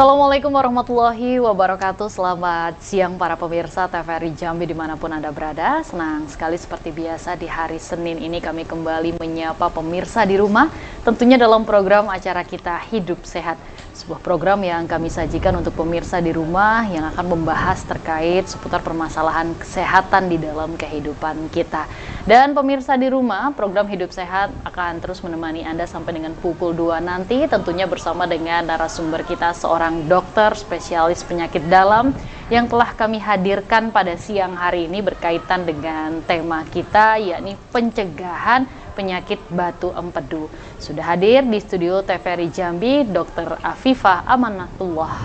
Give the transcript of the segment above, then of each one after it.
Assalamualaikum warahmatullahi wabarakatuh. Selamat siang para pemirsa TVRI Jambi dimanapun Anda berada. Senang sekali seperti biasa di hari Senin ini kami kembali menyapa pemirsa di rumah. Tentunya dalam program acara kita Hidup Sehat. Sebuah program yang kami sajikan untuk pemirsa di rumah yang akan membahas terkait seputar permasalahan kesehatan di dalam kehidupan kita. Dan pemirsa di rumah, program Hidup Sehat akan terus menemani Anda sampai dengan pukul 2 nanti, tentunya bersama dengan narasumber kita, seorang dokter spesialis penyakit dalam yang telah kami hadirkan pada siang hari ini berkaitan dengan tema kita, yakni pencegahan penyakit batu empedu. Sudah hadir di studio TVRI Jambi Dr. Afifah Amanatullah,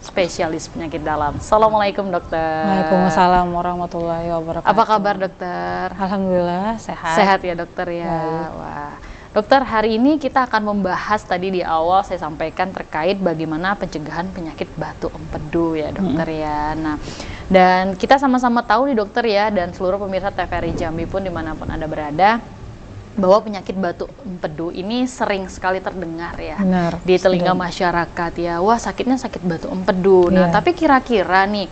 spesialis penyakit dalam. Assalamualaikum dokter. Waalaikumsalam warahmatullahi wabarakatuh. Apa kabar dokter? Alhamdulillah sehat. Sehat ya dokter ya. Baik. Wah. Dokter, hari ini kita akan membahas, tadi di awal saya sampaikan terkait bagaimana pencegahan penyakit batu empedu ya dokter ya. Nah, dan kita sama-sama tahu nih dokter ya, dan seluruh pemirsa TVRI Jambi pun dimanapun Anda berada, bahwa penyakit batu empedu ini sering sekali terdengar ya. Benar, di telinga masyarakat ya. Wah, sakitnya sakit batu empedu. Nah, Iya. tapi kira-kira nih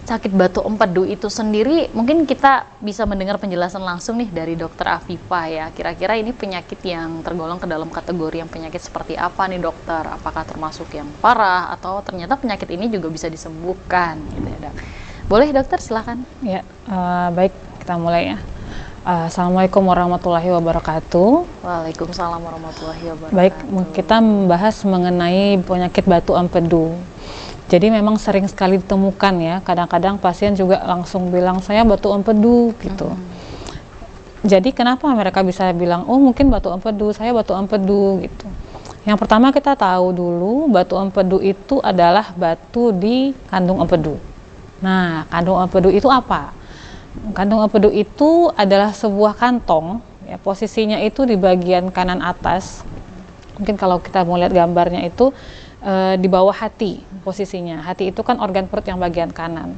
sakit batu empedu itu sendiri, mungkin kita bisa mendengar penjelasan langsung nih dari dokter Afifah ya. Kira-kira ini penyakit yang tergolong ke dalam kategori yang penyakit seperti apa nih dokter? Apakah termasuk yang parah atau ternyata penyakit ini juga bisa disembuhkan gitu ya dok? Boleh dokter, silakan. Ya, baik, kita mulai ya. Assalamualaikum warahmatullahi wabarakatuh. Waalaikumsalam warahmatullahi wabarakatuh. Baik, kita membahas mengenai penyakit batu empedu. Jadi memang sering sekali ditemukan ya. Kadang-kadang pasien juga langsung bilang saya batu empedu gitu. Jadi kenapa mereka bisa bilang, oh mungkin batu empedu, saya batu empedu gitu. Yang pertama kita tahu dulu batu empedu itu adalah batu di kandung empedu. Nah, kandung empedu itu apa? Kandung empedu itu adalah sebuah kantong, ya, posisinya itu di bagian kanan atas. Mungkin kalau kita mau lihat gambarnya itu di bawah hati posisinya. Hati itu kan organ perut yang bagian kanan.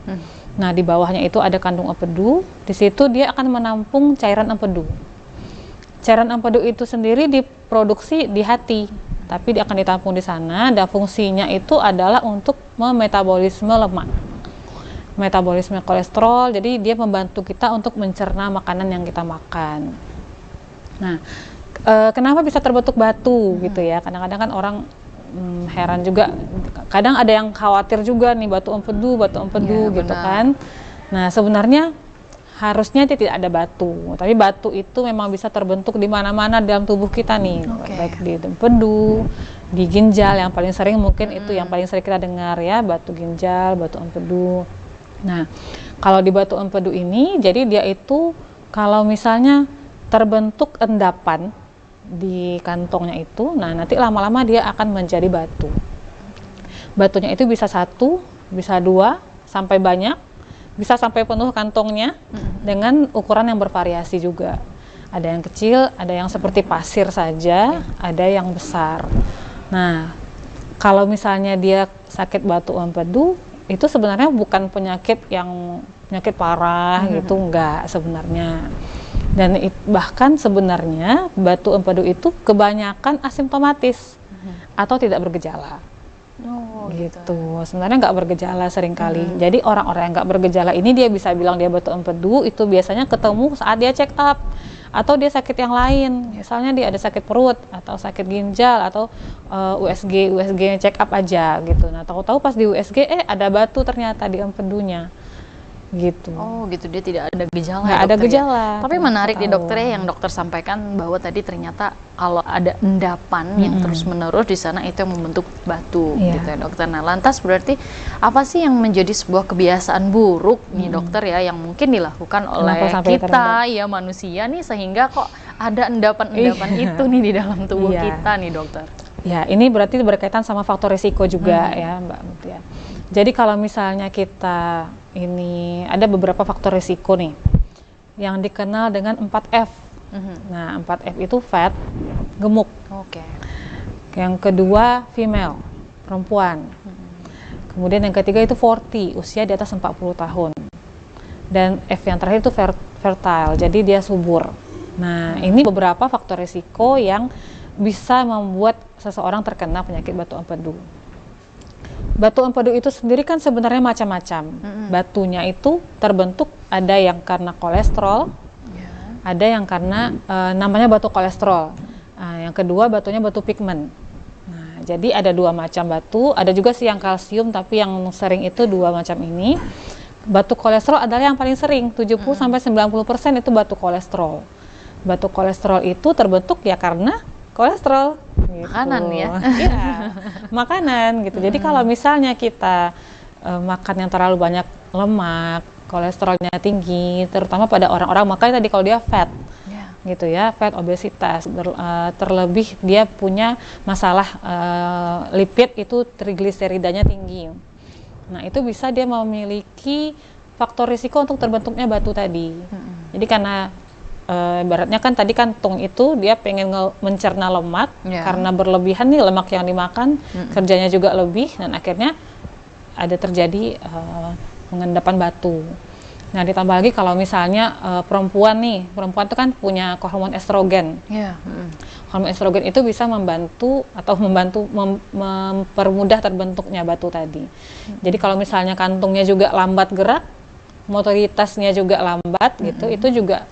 Nah, di bawahnya itu ada kandung empedu. Di situ dia akan menampung cairan empedu. Cairan empedu itu sendiri diproduksi di hati, tapi dia akan ditampung di sana. Dan fungsinya itu adalah untuk memetabolisme lemak, metabolisme kolesterol. Jadi dia membantu kita untuk mencerna makanan yang kita makan. Nah, kenapa bisa terbentuk batu gitu ya? Kadang-kadang kan orang heran juga. Kadang ada yang khawatir juga nih batu empedu ya, gitu benar. Kan. Nah, sebenarnya harusnya tidak ada batu. Tapi batu itu memang bisa terbentuk di mana-mana dalam tubuh kita nih. Baik di empedu, di ginjal yang paling sering mungkin itu yang paling sering kita dengar ya, batu ginjal, batu empedu. Nah, kalau di batu empedu ini, jadi dia itu kalau misalnya terbentuk endapan di kantongnya itu, nah nanti lama-lama dia akan menjadi batu. Batunya itu bisa 1, bisa 2, sampai banyak, bisa sampai penuh kantongnya dengan ukuran yang bervariasi juga. Ada yang kecil, ada yang seperti pasir saja, ada yang besar. Nah, kalau misalnya dia sakit batu empedu, itu sebenarnya bukan penyakit yang penyakit parah gitu, enggak sebenarnya. Dan bahkan sebenarnya batu empedu itu kebanyakan asimptomatis atau tidak bergejala. Oh, gitu. Sebenarnya nggak bergejala seringkali. Jadi orang-orang yang nggak bergejala ini dia bisa bilang dia batu empedu itu biasanya ketemu saat dia check up atau dia sakit yang lain. Misalnya dia ada sakit perut atau sakit ginjal atau USG check up aja gitu. Nah, tahu-tahu pas di USG ada batu ternyata di empedunya. Gitu. Oh gitu, dia tidak ada gejala. Nggak ada gejala. Ya. Tapi menarik nih dokter ya, yang dokter sampaikan bahwa tadi ternyata kalau ada endapan yang terus-menerus di sana itu yang membentuk batu gitu ya dokter. Nah, lantas berarti apa sih yang menjadi sebuah kebiasaan buruk nih dokter ya yang mungkin dilakukan oleh kita ya manusia nih sehingga kok ada endapan-endapan itu nih di dalam tubuh kita nih dokter. Ya, ini berarti berkaitan sama faktor risiko juga ya Mbak Mutia. Jadi kalau misalnya kita ini ada beberapa faktor risiko nih yang dikenal dengan 4F. Nah, 4F itu fat, gemuk. Yang kedua female, perempuan. Kemudian yang ketiga itu 40, usia di atas 40 tahun. Dan F yang terakhir itu fertile, jadi dia subur. Nah, ini beberapa faktor risiko yang bisa membuat seseorang terkena penyakit batu empedu. Batu empedu itu sendiri kan sebenarnya macam-macam. Batunya itu terbentuk ada yang karena kolesterol, ada yang karena namanya batu kolesterol. Yang kedua batunya batu pigmen. Nah, jadi ada dua macam batu, ada juga sih yang kalsium, tapi yang sering itu dua macam ini. Batu kolesterol adalah yang paling sering, 70-90% itu batu kolesterol. Batu kolesterol itu terbentuk ya karena kolesterol. Gitu. Makanan ya? Iya, makanan gitu. Jadi kalau misalnya kita makan yang terlalu banyak lemak, kolesterolnya tinggi, terutama pada orang-orang, makanya tadi kalau dia fat, gitu ya, fat, obesitas, terlebih dia punya masalah lipid itu trigliseridanya tinggi. Nah itu bisa dia memiliki faktor risiko untuk terbentuknya batu tadi. Jadi karena ibaratnya kan tadi kantung itu dia pengen mencerna lemak, karena berlebihan nih lemak yang dimakan, kerjanya juga lebih, dan akhirnya ada terjadi pengendapan batu. Nah ditambah lagi kalau misalnya perempuan itu kan punya hormon estrogen. Hormon estrogen itu bisa membantu mempermudah terbentuknya batu tadi. Jadi kalau misalnya kantungnya juga lambat gerak, motoritasnya juga lambat gitu, itu juga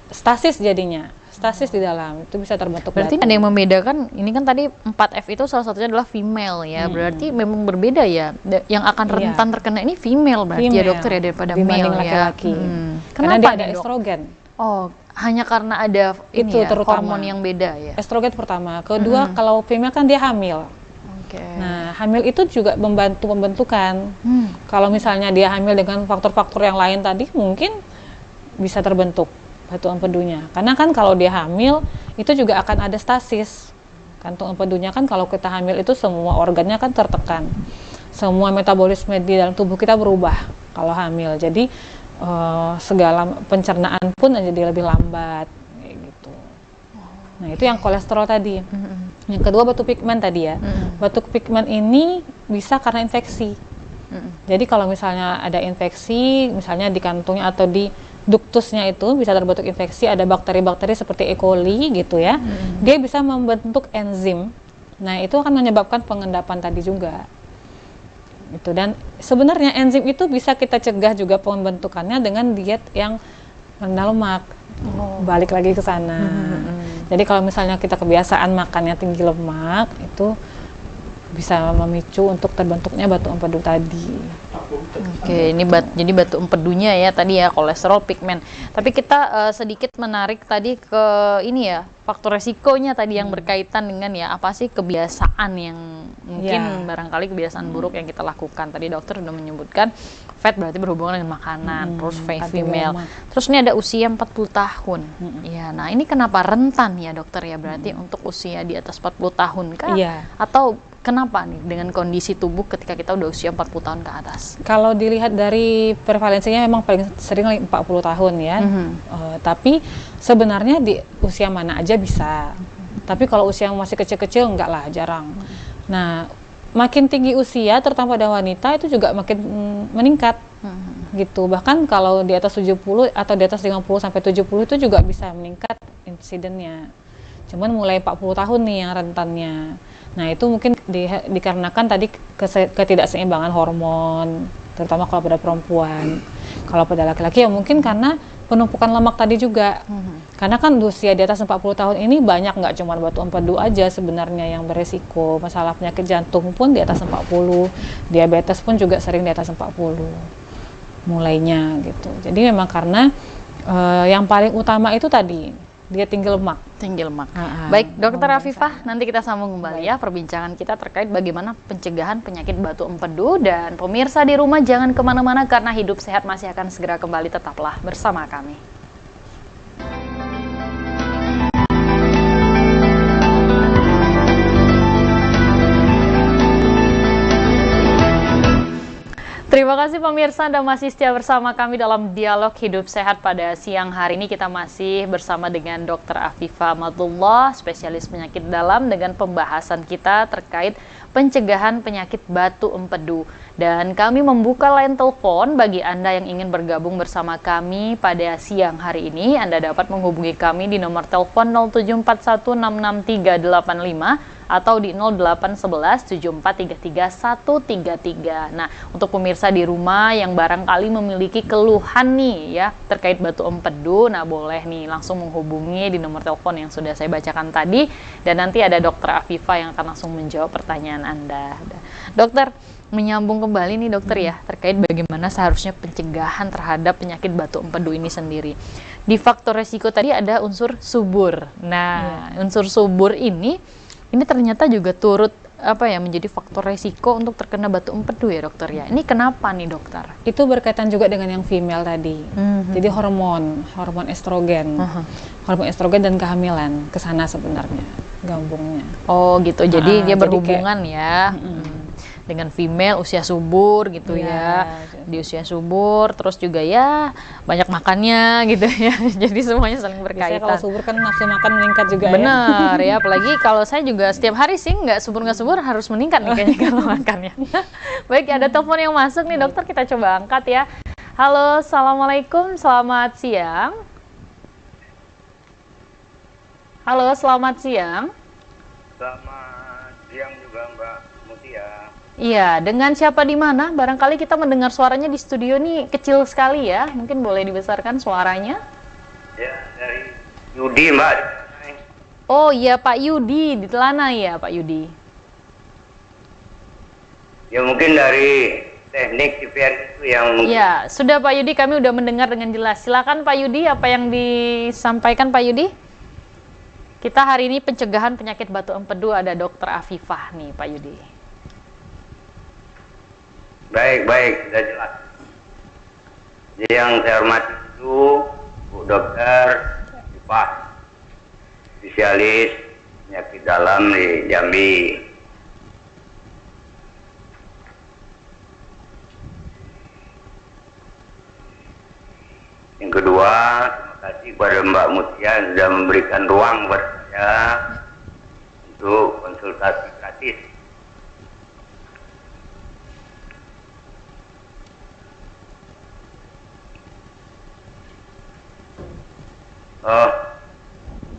stasis jadinya, stasis di dalam, itu bisa terbentuk berarti batu. ada yang membedakan, ini kan tadi 4F itu salah satunya adalah female ya, berarti memang berbeda ya, yang akan rentan terkena ini female berarti ya dokter ya, daripada male laki-laki. Kenapa Karena dia ada nih, estrogen. Oh, hanya karena ada ini itu ya, hormon yang beda ya? Estrogen pertama, kedua kalau female kan dia hamil. Nah, hamil itu juga membantu pembentukan. Kalau misalnya dia hamil dengan faktor-faktor yang lain tadi, mungkin bisa terbentuk batu empedunya. Karena kan kalau dia hamil, itu juga akan ada stasis. Kantung empedunya kan kalau kita hamil itu semua organnya kan tertekan. Semua metabolisme di dalam tubuh kita berubah kalau hamil. Jadi segala pencernaan pun jadi lebih lambat. Kayak gitu. Nah itu yang kolesterol tadi. Yang kedua batu pigmen tadi ya. Batu pigmen ini bisa karena infeksi. Jadi kalau misalnya ada infeksi, misalnya di kantungnya atau di duktusnya itu bisa terbentuk infeksi, ada bakteri-bakteri seperti E. coli gitu ya. Dia bisa membentuk enzim. Nah, itu akan menyebabkan pengendapan tadi juga. Gitu. Dan sebenarnya enzim itu bisa kita cegah juga pembentukannya dengan diet yang rendah lemak. Balik lagi ke sana. Jadi kalau misalnya kita kebiasaan makannya tinggi lemak, itu bisa memicu untuk terbentuknya batu empedu tadi. Oke, ini jadi batu empedunya ya tadi ya, kolesterol, pigmen. Tapi kita sedikit menarik tadi ke ini ya, faktor resikonya tadi yang berkaitan dengan ya apa sih kebiasaan yang mungkin barangkali kebiasaan buruk yang kita lakukan. Tadi dokter sudah menyebutkan fat berarti berhubungan dengan makanan, terus female. Terus ini ada usia 40 tahun. Ya, nah ini kenapa rentan ya dokter ya, berarti untuk usia di atas 40 tahun kah? Atau kenapa nih dengan kondisi tubuh ketika kita udah usia 40 tahun ke atas? Kalau dilihat dari prevalensinya memang paling sering 40 tahun ya. Tapi sebenarnya di usia mana aja bisa. Tapi kalau usia yang masih kecil-kecil enggak lah, jarang. Nah, makin tinggi usia terutama pada wanita itu juga makin meningkat. Gitu. Bahkan kalau di atas 70 atau di atas 50 sampai 70 itu juga bisa meningkat insidennya. Cuman mulai 40 tahun nih yang rentannya. Nah itu mungkin dikarenakan tadi ketidakseimbangan hormon, terutama kalau pada perempuan. Kalau pada laki-laki ya mungkin karena penumpukan lemak tadi juga. Karena kan usia di atas 40 tahun ini banyak, nggak cuma batu empedu aja sebenarnya yang beresiko. Masalah penyakit jantung pun di atas 40, diabetes pun juga sering di atas 40 mulainya gitu. Jadi memang karena yang paling utama itu tadi dia tinggi lemak. Baik, Dokter Afifah, nanti kita sambung kembali ya perbincangan kita terkait bagaimana pencegahan penyakit batu empedu. Dan pemirsa di rumah jangan kemana-mana karena Hidup Sehat masih akan segera kembali, tetaplah bersama kami. Terima kasih pemirsa, Anda masih setia bersama kami dalam Dialog Hidup Sehat. Pada siang hari ini kita masih bersama dengan Dr. Afifah Amatullah, spesialis penyakit dalam, dengan pembahasan kita terkait pencegahan penyakit batu empedu. Dan kami membuka line telepon bagi Anda yang ingin bergabung bersama kami pada siang hari ini. Anda dapat menghubungi kami di nomor telepon 0741663885 atau di 0811 7433 133. Nah, untuk pemirsa di rumah yang barangkali memiliki keluhan nih ya terkait batu empedu, nah boleh nih langsung menghubungi di nomor telepon yang sudah saya bacakan tadi, dan nanti ada Dokter Afifa yang akan langsung menjawab pertanyaan Anda. Dokter, menyambung kembali nih dokter ya, terkait bagaimana seharusnya pencegahan terhadap penyakit batu empedu ini sendiri. Di faktor resiko tadi ada unsur subur. Nah, unsur subur ini ternyata juga turut menjadi faktor resiko untuk terkena batu empedu ya dokter ya. Ini kenapa nih dokter? Itu berkaitan juga dengan yang female tadi. Jadi hormon estrogen. Hormon estrogen dan kehamilan kesana sebenarnya gabungnya. Oh gitu. Jadi dia jadi berhubungan ya. Dengan female usia subur gitu ya. Di usia subur terus juga ya banyak makannya gitu ya. Jadi semuanya saling berkaitan. Biasanya kalau subur kan nafsu makan meningkat juga. Bener ya, apalagi kalau saya juga setiap hari sih nggak subur harus meningkat nih kayaknya kalau makannya. Baik, ada telepon yang masuk nih dokter, kita coba angkat ya. Halo, assalamualaikum, selamat siang. Halo, selamat siang. Selamat siang juga Mbak Mutia. Iya, dengan siapa di mana? Barangkali kita mendengar suaranya di studio nih kecil sekali ya. Mungkin boleh dibesarkan suaranya? Ya, dari Yudi Mbak. Oh iya, Pak Yudi di Telana ya, Pak Yudi. Ya mungkin dari teknik TVRI itu yang mungkin. Ya, sudah Pak Yudi, kami udah mendengar dengan jelas. Silakan Pak Yudi, apa yang disampaikan Pak Yudi? Kita hari ini pencegahan penyakit batu empedu, ada Dokter Afifah nih Pak Yudi. Baik, sudah jelas. Jadi yang saya hormati itu Bu Dokter Afifah, spesialis penyakit dalam di Jambi. Yang kedua, terima kasih kepada Mbak Mutia yang sudah memberikan ruang kepada saya untuk konsultasi gratis.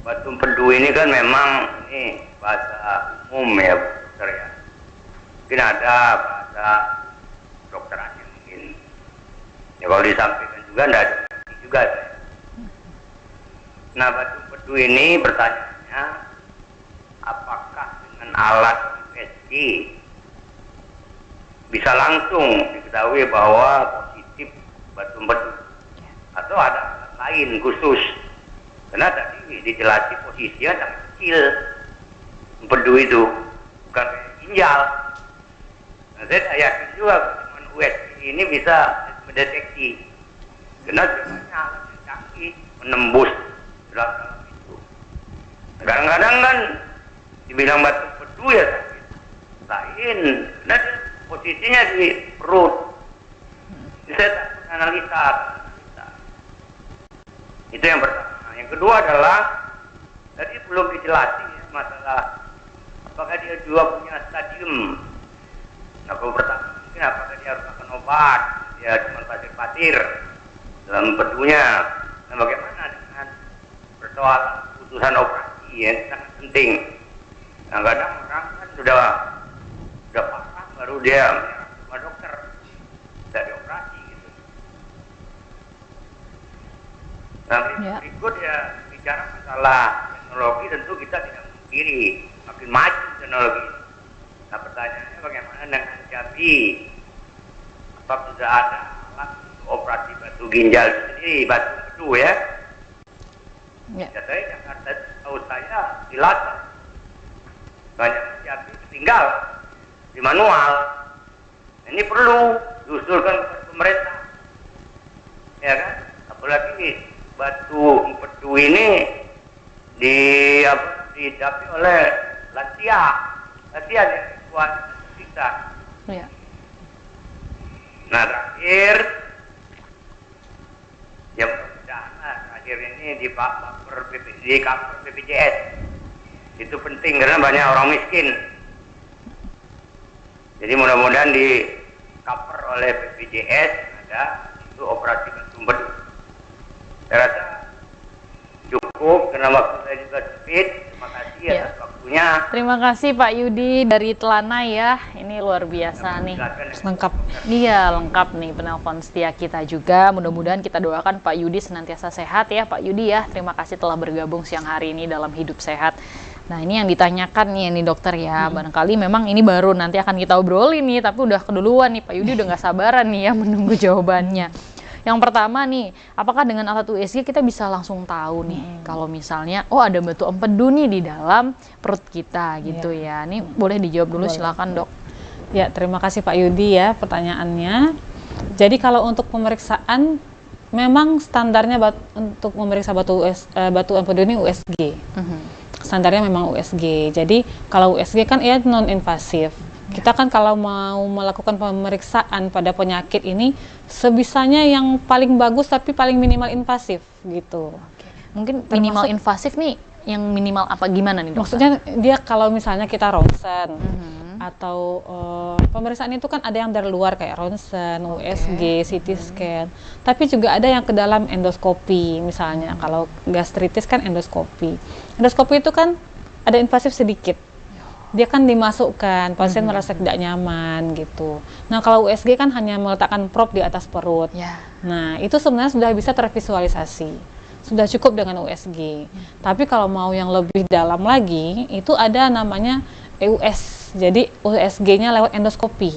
Batu empedu ini kan memang ini bahasa umum ya dokter ya. Mungkin ada bahasa dokterannya mungkin. Ya kalau disampaikan juga tidak ada juga. Nah, batu empedu ini pertanyaannya, apakah dengan alat USG bisa langsung diketahui bahwa positif batu empedu atau ada alat lain khusus? Karena tadi dijelaskan posisinya sangat kecil empedu itu, bukan ginjal. Nah, saya yakin juga dengan USG ini bisa mendeteksi, karena sebenarnya alat yang canggih menembus dalam itu. Kadang-kadang kan dibilang batu empedu ya sakit lain, karena posisinya di perut. Ini saya analisa. Itu yang pertama. Yang kedua adalah tadi belum dijelaskan ya, masalah apakah dia juga punya stadium. Nah, kalau pertama mungkin apakah dia harus makan obat, dia cuma pasir-pasir dalam empedunya. Nah, bagaimana dengan persoalan keputusan operasi ya, sangat penting. Nah, kadang orang kan sudah parah baru dia menyerah sama dokter, dari operasi gitu. Nah, berikut ya bicara masalah teknologi, tentu kita tidak memungkiri makin maju teknologi. Nah, pertanyaannya bagaimana dengan Jambi? Apa sudah ada alat untuk operasi batu ginjal sendiri, batu empedu ya? Ya. Saya Jakarta, tahu saya di Lasem. Banyak Jambi tinggal di manual. Ini perlu diusulkan kepada pemerintah, ya kan? Apalagi batu empedu ini didapi oleh lansia yang kuat kita. Ya. Nah, terakhir yang terakhir ini di cover BPJS itu penting karena banyak orang miskin. Jadi mudah-mudahan di cover oleh BPJS ada itu operasi batu empedu. Saya rasa cukup karena waktu saya juga sempit. Terima kasih Ya. atas waktunya. Terima kasih Pak Yudi dari Telana ya. Ini luar biasa nih. Lengkap. Iya, lengkap nih penelpon setia kita juga. Mudah-mudahan kita doakan Pak Yudi senantiasa sehat ya Pak Yudi ya. Terima kasih telah bergabung siang hari ini dalam Hidup Sehat. Nah, ini yang ditanyakan nih dokter ya. Barangkali memang ini baru nanti akan kita obrolin nih, tapi udah keduluan nih Pak Yudi udah nggak sabaran nih ya menunggu jawabannya. Yang pertama nih, apakah dengan alat USG kita bisa langsung tahu nih kalau misalnya ada batu empedu nih di dalam perut kita gitu ya. Ini boleh dijawab dulu silakan Dok. Ya, terima kasih Pak Yudi ya pertanyaannya. Jadi kalau untuk pemeriksaan memang standarnya untuk memeriksa batu empedu ini USG. Standarnya memang USG. Jadi kalau USG kan ia non invasif. Kita kan kalau mau melakukan pemeriksaan pada penyakit ini sebisanya yang paling bagus tapi paling minimal invasif gitu. Mungkin minimal invasif nih yang minimal apa gimana nih Dok? Maksudnya dia kalau misalnya kita ronsen atau pemeriksaan itu kan ada yang dari luar kayak ronsen, USG, CT scan. Tapi juga ada yang ke dalam endoskopi misalnya. Kalau gastritis kan endoskopi. Endoskopi itu kan ada invasif sedikit. Dia kan dimasukkan, pasien merasa tidak nyaman gitu. Nah kalau USG kan hanya meletakkan probe di atas perut. Nah itu sebenarnya sudah bisa tervisualisasi. Sudah cukup dengan USG. Tapi kalau mau yang lebih dalam lagi, itu ada namanya EUS. Jadi USG-nya lewat endoskopi.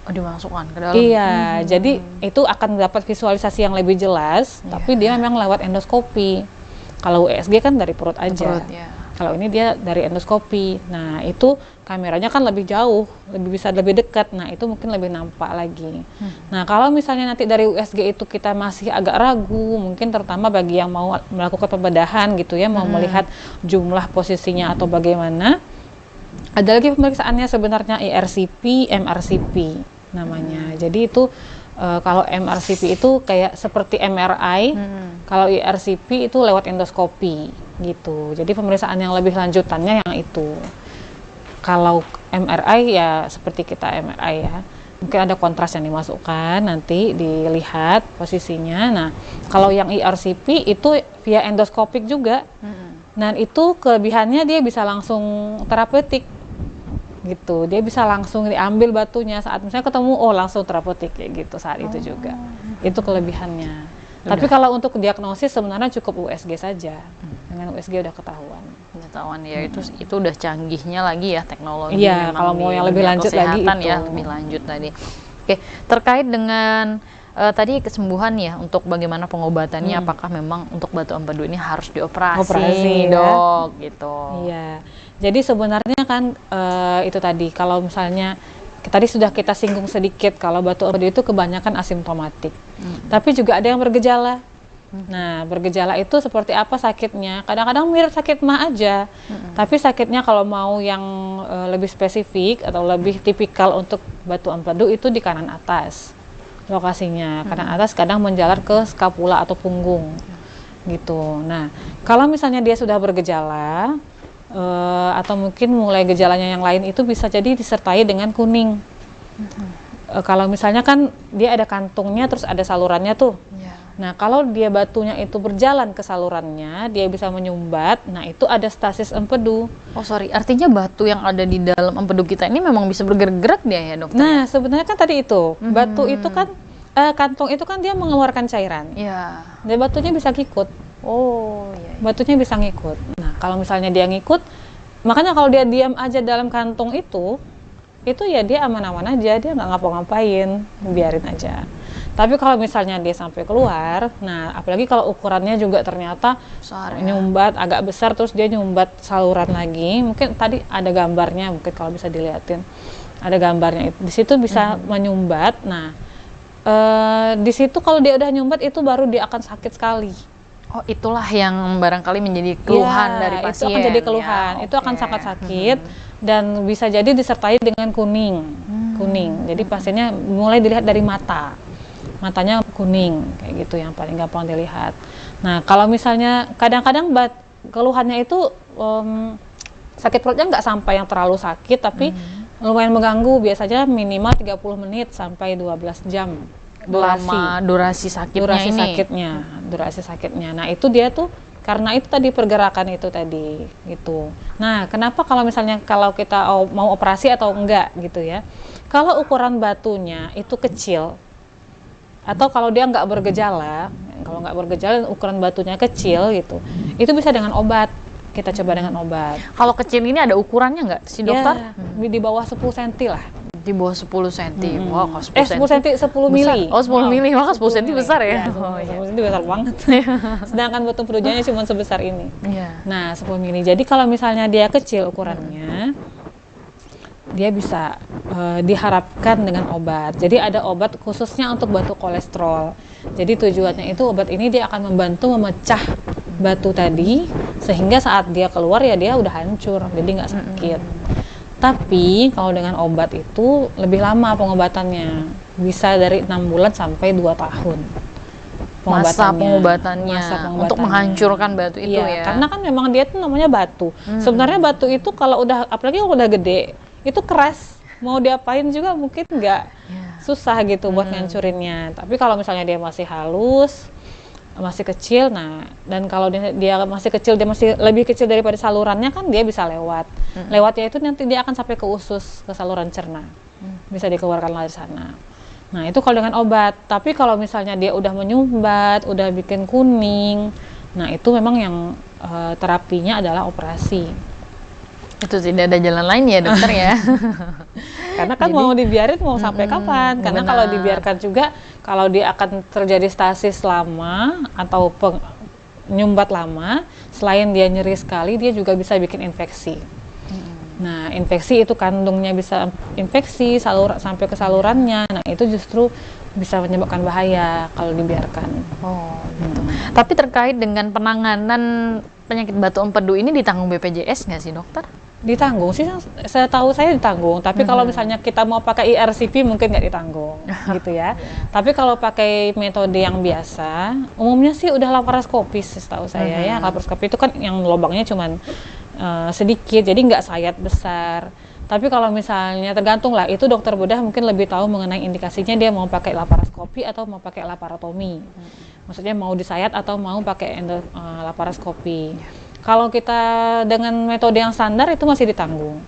Oh, dimasukkan ke dalam. Iya, jadi itu akan dapat visualisasi yang lebih jelas, tapi dia memang lewat endoskopi. Kalau USG kan dari perut aja. Kalau ini dia dari endoskopi. Nah, itu kameranya kan lebih jauh, bisa lebih dekat. Nah, itu mungkin lebih nampak lagi. Nah, kalau misalnya nanti dari USG itu kita masih agak ragu, mungkin terutama bagi yang mau melakukan pembedahan gitu ya, mau melihat jumlah posisinya atau bagaimana. Ada lagi pemeriksaannya sebenarnya IRCP, MRCP namanya. Jadi itu kalau MRCP itu kayak seperti MRI, kalau IRCP itu lewat endoskopi gitu. Jadi pemeriksaan yang lebih lanjutannya yang itu. Kalau MRI ya seperti kita MRI ya, mungkin ada kontras yang dimasukkan, nanti dilihat posisinya. Nah, kalau yang IRCP itu via endoskopik juga. Dan itu kelebihannya dia bisa langsung terapeutik gitu. Dia bisa langsung diambil batunya saat misalnya ketemu, langsung terapeutik kayak gitu saat itu juga. Itu kelebihannya. Tapi kalau untuk diagnosis sebenarnya cukup USG saja. Dengan USG udah ketahuan. Ya itu udah canggihnya lagi ya teknologi. Iya, kalau mau yang lebih lanjut lagi itu. Ya, lebih lanjut tadi. Oke, terkait dengan tadi kesembuhan ya, untuk bagaimana pengobatannya, apakah memang untuk batu empedu ini harus dioperasi Dok gitu. Iya. Jadi sebenarnya kan itu tadi kalau misalnya tadi sudah kita singgung sedikit kalau batu empedu itu kebanyakan asimptomatik. Tapi juga ada yang bergejala. Nah, bergejala itu seperti apa sakitnya? Kadang-kadang mirip sakit mah aja. Tapi sakitnya kalau mau yang lebih spesifik atau lebih tipikal untuk batu empedu itu di kanan atas. Lokasinya kanan atas kadang menjalar ke skapula atau punggung. Gitu. Nah, kalau misalnya dia sudah bergejala atau mungkin mulai gejalanya yang lain itu bisa jadi disertai dengan kuning. Kalau misalnya kan dia ada kantungnya terus ada salurannya tuh. Nah, kalau dia batunya itu berjalan ke salurannya, dia bisa menyumbat. Nah, itu ada stasis empedu. Artinya batu yang ada di dalam empedu kita ini memang bisa bergerak dia ya, Dokter? Nah, sebenarnya kan tadi itu, batu itu kan, kantung itu kan dia mengeluarkan cairan. Dan batunya bisa ngikut. Batunya bisa ngikut. Nah, kalau misalnya dia ngikut, makanya kalau dia diam aja dalam kantung itu ya dia aman-aman aja, dia nggak ngapa-ngapain, biarin aja. Tapi kalau misalnya dia sampai keluar, nah apalagi kalau ukurannya juga ternyata nyumbat agak besar, terus dia nyumbat saluran lagi, mungkin tadi ada gambarnya, mungkin kalau bisa dilihatin, ada gambarnya, di situ bisa menyumbat. Nah, di situ kalau dia udah nyumbat itu baru dia akan sakit sekali. Itulah yang barangkali menjadi keluhan dari pasien. Itu akan jadi keluhan, itu akan sangat sakit dan bisa jadi disertai dengan kuning. Jadi pasiennya mulai dilihat dari matanya kuning kayak gitu yang paling gampang dilihat. Nah, kalau misalnya kadang-kadang keluhannya itu sakit perutnya nggak sampai yang terlalu sakit, tapi lumayan mengganggu, biasanya minimal 30 menit sampai 12 jam. Durasi sakitnya. Durasi sakitnya. Nah, itu dia tuh karena itu tadi pergerakan itu tadi gitu. Nah, kenapa kalau misalnya kalau kita mau operasi atau enggak gitu ya, kalau ukuran batunya itu kecil atau kalau dia nggak bergejala, kalau nggak bergejala ukuran batunya kecil gitu, itu bisa dengan obat. Kita coba dengan obat. Kalau kecil ini ada ukurannya nggak si dokter? Ya, di bawah 10 cm lah. Di bawah 10 cm. Wah, kalau 10 cm 10 mili. Oh, 10 mili, maka 10 cm besar ya. 10 cm besar banget. Sedangkan batu empedunya cuma sebesar ini. Iya. Nah, 10 mili. Jadi kalau misalnya dia kecil ukurannya, dia bisa diharapkan dengan obat. Jadi ada obat khususnya untuk batu kolesterol. Jadi tujuannya itu obat ini dia akan membantu memecah batu tadi sehingga saat dia keluar ya dia udah hancur, jadi nggak sakit. Tapi kalau dengan obat itu lebih lama pengobatannya, bisa dari 6 bulan sampai 2 tahun. Masa pengobatannya untuk menghancurkan batu itu ya. Karena kan memang dia tuh namanya batu. Sebenarnya batu itu kalau udah, apalagi kalau udah gede, itu keras. Mau diapain juga mungkin nggak susah gitu buat ngancurinnya. Tapi kalau misalnya dia masih halus, masih kecil, nah, dan kalau dia masih kecil, dia masih lebih kecil daripada salurannya kan dia bisa lewat. Lewatnya itu nanti dia akan sampai ke usus, ke saluran cerna. Bisa dikeluarkan dari sana. Nah, itu kalau dengan obat. Tapi kalau misalnya dia udah menyumbat, udah bikin kuning, nah itu memang yang terapinya adalah operasi. Itu tidak ada jalan lain ya dokter ya. Karena kan mau dibiarin mau sampai kapan? Karena kalau dibiarkan juga, kalau dia akan terjadi stasis lama atau nyumbat lama, selain dia nyeri sekali, dia juga bisa bikin infeksi. Nah, infeksi itu kandungnya bisa infeksi sampai ke salurannya. Nah, itu justru bisa menyebabkan bahaya kalau dibiarkan. Oh, gitu. Tapi terkait dengan penanganan penyakit batu empedu ini ditanggung BPJS nggak sih dokter? Ditanggung sih, setahu saya ditanggung. Tapi kalau misalnya kita mau pakai IRCP mungkin nggak ditanggung, gitu ya. Tapi kalau pakai metode yang biasa, umumnya sih udah laparoskopi setahu saya ya. Laparoskopi itu kan yang lubangnya cuman sedikit, jadi nggak sayat besar. Tapi kalau misalnya tergantung lah, itu dokter bedah mungkin lebih tahu mengenai indikasinya dia mau pakai laparoskopi atau mau pakai laparotomi. Maksudnya mau disayat atau mau pakai laparoskopi. Kalau kita dengan metode yang standar itu masih ditanggung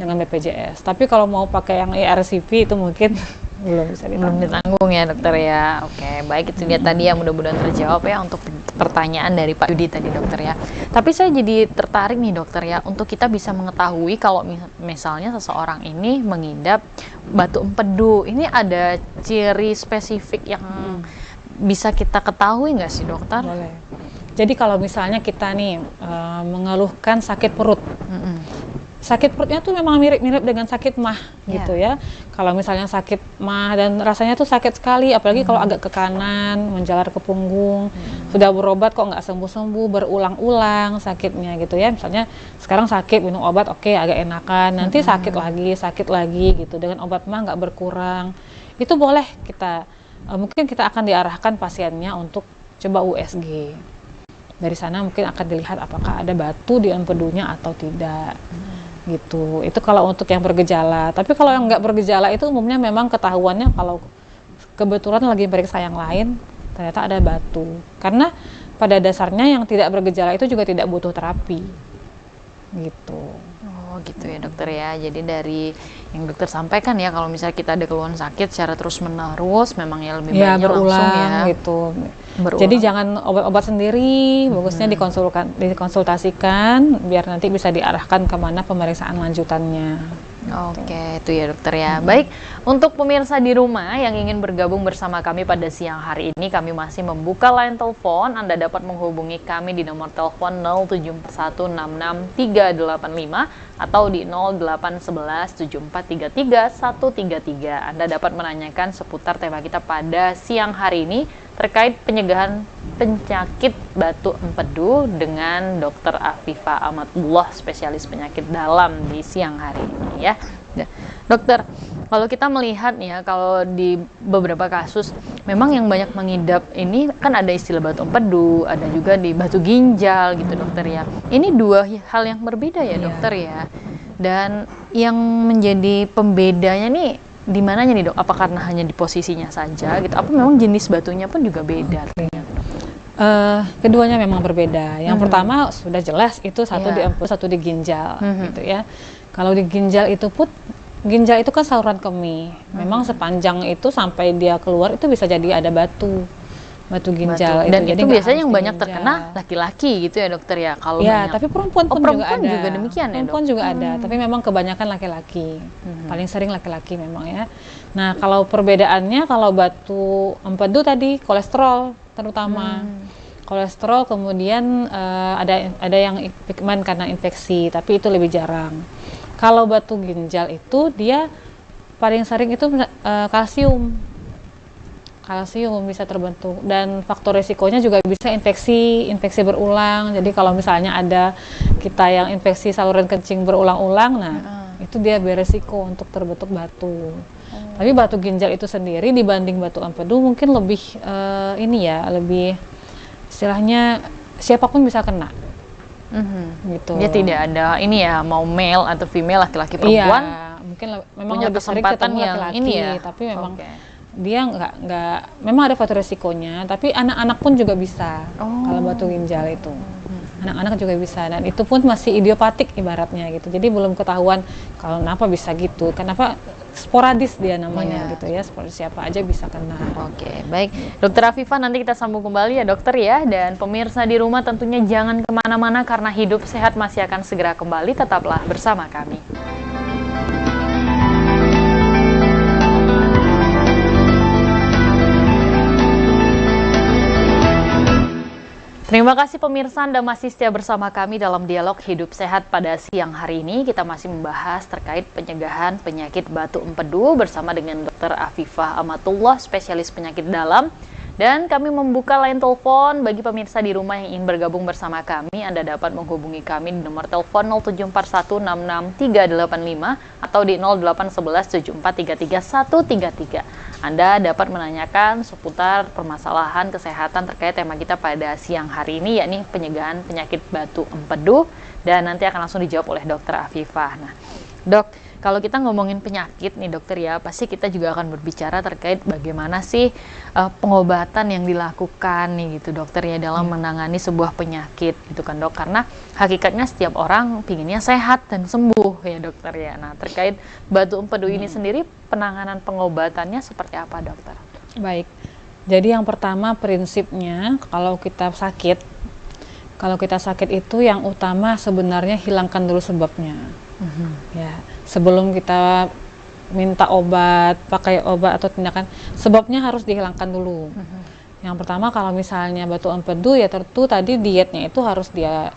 dengan BPJS. Tapi kalau mau pakai yang IRCP itu mungkin belum bisa ditanggung. Belum ditanggung ya dokter ya. Oke, baik, itu dia tadi ya, mudah-mudahan terjawab ya untuk pertanyaan dari Pak Yudi tadi dokter ya. Tapi saya jadi tertarik nih dokter ya, untuk kita bisa mengetahui kalau misalnya seseorang ini mengidap batu empedu, ini ada ciri spesifik yang bisa kita ketahui nggak sih dokter? Boleh. Jadi kalau misalnya kita nih mengeluhkan sakit perut, sakit perutnya tuh memang mirip-mirip dengan sakit mah gitu ya. Kalau misalnya sakit mah dan rasanya tuh sakit sekali, apalagi kalau agak ke kanan, menjalar ke punggung, sudah berobat kok nggak sembuh-sembuh, berulang-ulang sakitnya gitu ya. Misalnya sekarang sakit, minum obat oke, agak enakan, nanti sakit lagi gitu, dengan obat mah nggak berkurang. Itu boleh kita, mungkin kita akan diarahkan pasiennya untuk coba USG. Dari sana mungkin akan dilihat apakah ada batu di empedunya atau tidak. Gitu. Itu kalau untuk yang bergejala. Tapi kalau yang nggak bergejala itu umumnya memang ketahuannya kalau kebetulan lagi periksa yang lain ternyata ada batu. Karena pada dasarnya yang tidak bergejala itu juga tidak butuh terapi. Gitu. Oh gitu ya dokter ya. Jadi dari yang dokter sampaikan ya, kalau misalnya kita ada keluhan sakit secara terus menerus, memang ya lebih baiknya langsung ya gitu. Jadi jangan obat-obat sendiri, bagusnya dikonsultasikan biar nanti bisa diarahkan kemana pemeriksaan lanjutannya. Oke, itu ya dokter ya. Baik, untuk pemirsa di rumah yang ingin bergabung bersama kami pada siang hari ini, kami masih membuka line telepon. Anda dapat menghubungi kami di nomor telepon 0741663385 atau di 08117433 Anda dapat menanyakan seputar tema kita pada siang hari ini terkait pencegahan penyakit batu empedu dengan Dr. Afifa Amatullah, spesialis penyakit dalam di siang hari ini ya. Dokter, kalau kita melihat ya, kalau di beberapa kasus memang yang banyak mengidap ini kan ada istilah batu empedu, ada juga di batu ginjal gitu dokter ya. Ini dua hal yang berbeda ya dokter ya. Dan yang menjadi pembedanya nih di mananya nih dok? Apa karena hanya di posisinya saja gitu? Apa memang jenis batunya pun juga beda? Keduanya memang berbeda. Yang pertama sudah jelas itu satu Iya. di empedu, satu di ginjal, gitu ya. Kalau di ginjal itu pun, ginjal itu kan saluran kemih. Memang sepanjang itu sampai dia keluar itu bisa jadi ada batu ginjal. Dan Jadi itu nggak biasanya harus yang di banyak ginjal. terkena laki-laki gitu ya dokter ya. Kalau Ya, banyak. tapi perempuan pun perempuan juga ada. juga demikian ya, Perempuan Dok? juga ada, tapi memang kebanyakan laki-laki. Paling sering laki-laki memang ya. Nah, kalau perbedaannya, kalau batu empedu tadi kolesterol terutama. Kolesterol, kemudian ada yang pigmen karena infeksi, tapi itu lebih jarang. Kalau batu ginjal itu dia paling sering itu kalsium. Kalsium bisa terbentuk, dan faktor risikonya juga bisa infeksi berulang. Jadi kalau misalnya ada kita yang infeksi saluran kencing berulang-ulang, nah itu dia beresiko untuk terbentuk batu. Tapi batu ginjal itu sendiri dibanding batu empedu mungkin lebih lebih istilahnya siapapun bisa kena. Gitu. Dia tidak ada ini ya, mau male atau female, laki-laki perempuan. Iya, mungkin memang punya lebih sering kesempatan ketemu yang laki-laki, ini ya. tapi memang Oke. dia nggak memang ada faktor resikonya, tapi anak-anak pun juga bisa. Kalau batu ginjal itu anak-anak juga bisa, dan itu pun masih idiopatik ibaratnya gitu. Jadi belum ketahuan kalau kenapa bisa gitu, kenapa sporadis dia namanya gitu ya, seperti siapa aja bisa kena. Oke, baik. Dokter Afifah, nanti kita sambung kembali ya dokter ya. Dan pemirsa di rumah tentunya jangan kemana-mana karena Hidup Sehat masih akan segera kembali. Tetaplah bersama kami. Terima kasih pemirsa, Anda masih setia bersama kami dalam dialog Hidup Sehat pada siang hari ini. Kita masih membahas terkait pencegahan penyakit batu empedu bersama dengan Dr. Afifah Amatullah, spesialis penyakit dalam. Dan kami membuka line telepon bagi pemirsa di rumah yang ingin bergabung bersama kami. Anda dapat menghubungi kami di nomor telepon 074166385 atau di 08117433133. Anda dapat menanyakan seputar permasalahan kesehatan terkait tema kita pada siang hari ini, yakni pencegahan penyakit batu empedu, dan nanti akan langsung dijawab oleh Dr. Afifah. Nah, Dok, kalau kita ngomongin penyakit nih dokter ya, pasti kita juga akan berbicara terkait bagaimana sih pengobatan yang dilakukan nih gitu dokter ya dalam menangani sebuah penyakit gitu kan dok, karena hakikatnya setiap orang pinginnya sehat dan sembuh ya dokter ya. Nah, terkait batu empedu ini sendiri, penanganan pengobatannya seperti apa dokter? Baik, jadi yang pertama prinsipnya kalau kita sakit itu yang utama sebenarnya hilangkan dulu sebabnya. Ya, sebelum kita minta obat, pakai obat atau tindakan, sebabnya harus dihilangkan dulu. Yang pertama kalau misalnya batu empedu ya tentu tadi dietnya itu harus dia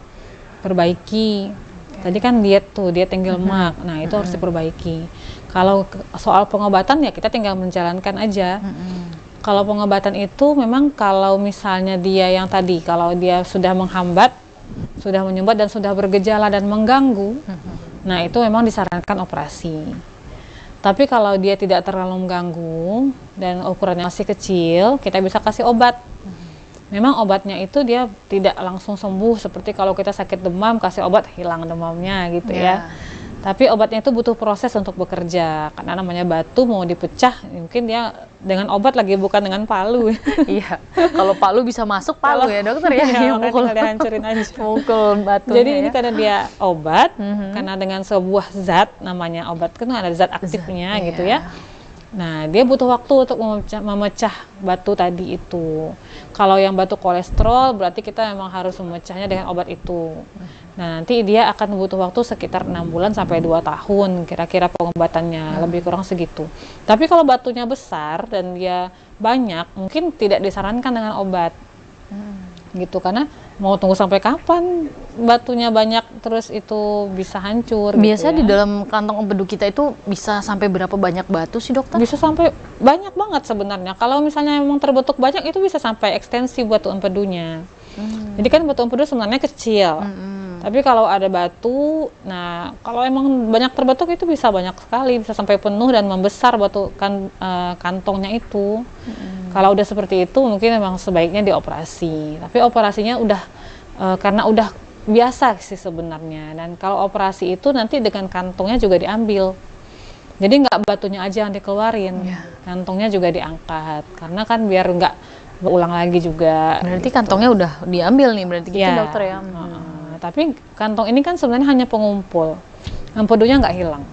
perbaiki. Tadi kan diet tinggi lemak, nah itu harus diperbaiki. Kalau soal pengobatan ya kita tinggal menjalankan aja. Kalau pengobatan itu memang kalau misalnya dia yang tadi, kalau dia sudah menghambat, sudah menyumbat dan sudah bergejala dan mengganggu, nah itu memang disarankan operasi. Tapi kalau dia tidak terlalu mengganggu dan ukurannya masih kecil, kita bisa kasih obat. Memang obatnya itu dia tidak langsung sembuh seperti kalau kita sakit demam kasih obat hilang demamnya gitu ya. Tapi obatnya itu butuh proses untuk bekerja, karena namanya batu mau dipecah mungkin dia dengan obat lagi bukan dengan palu. Iya, kalau palu bisa masuk palu ya dokter ya. Ya, Mukul, dihancurin aja. mukul batunya. Jadi ini ya. karena dia obat, karena dengan sebuah zat namanya obat kan ada zat aktifnya gitu ya. Nah, dia butuh waktu untuk memecah batu tadi itu. Kalau yang batu kolesterol berarti kita memang harus memecahnya dengan obat itu. Nah, nanti dia akan butuh waktu sekitar 6 bulan sampai 2 tahun kira-kira pengobatannya, lebih kurang segitu. Tapi kalau batunya besar dan dia banyak, mungkin tidak disarankan dengan obat. Gitu, karena mau tunggu sampai kapan batunya banyak terus itu bisa hancur. Biasa gitu ya. di dalam kantong empedu kita itu bisa sampai berapa banyak batu sih dokter? Bisa sampai banyak banget sebenarnya. Kalau misalnya memang terbentuk banyak itu bisa sampai ekstensi batu empedunya. Jadi kan batu empedu sebenarnya kecil. Tapi kalau ada batu, nah kalau emang banyak terbentuk itu bisa banyak sekali, bisa sampai penuh dan membesar batu kantongnya itu. Kalau udah seperti itu mungkin memang sebaiknya dioperasi. Tapi operasinya udah karena udah biasa sih sebenarnya. Dan kalau operasi itu nanti dengan kantongnya juga diambil. Jadi nggak batunya aja yang dikeluarin, kantongnya juga diangkat. Karena kan biar nggak berulang lagi juga. Berarti kantongnya udah diambil nih, berarti gitu dokter ya. Tapi kantong ini kan sebenarnya hanya pengumpul, empedunya nggak hilang.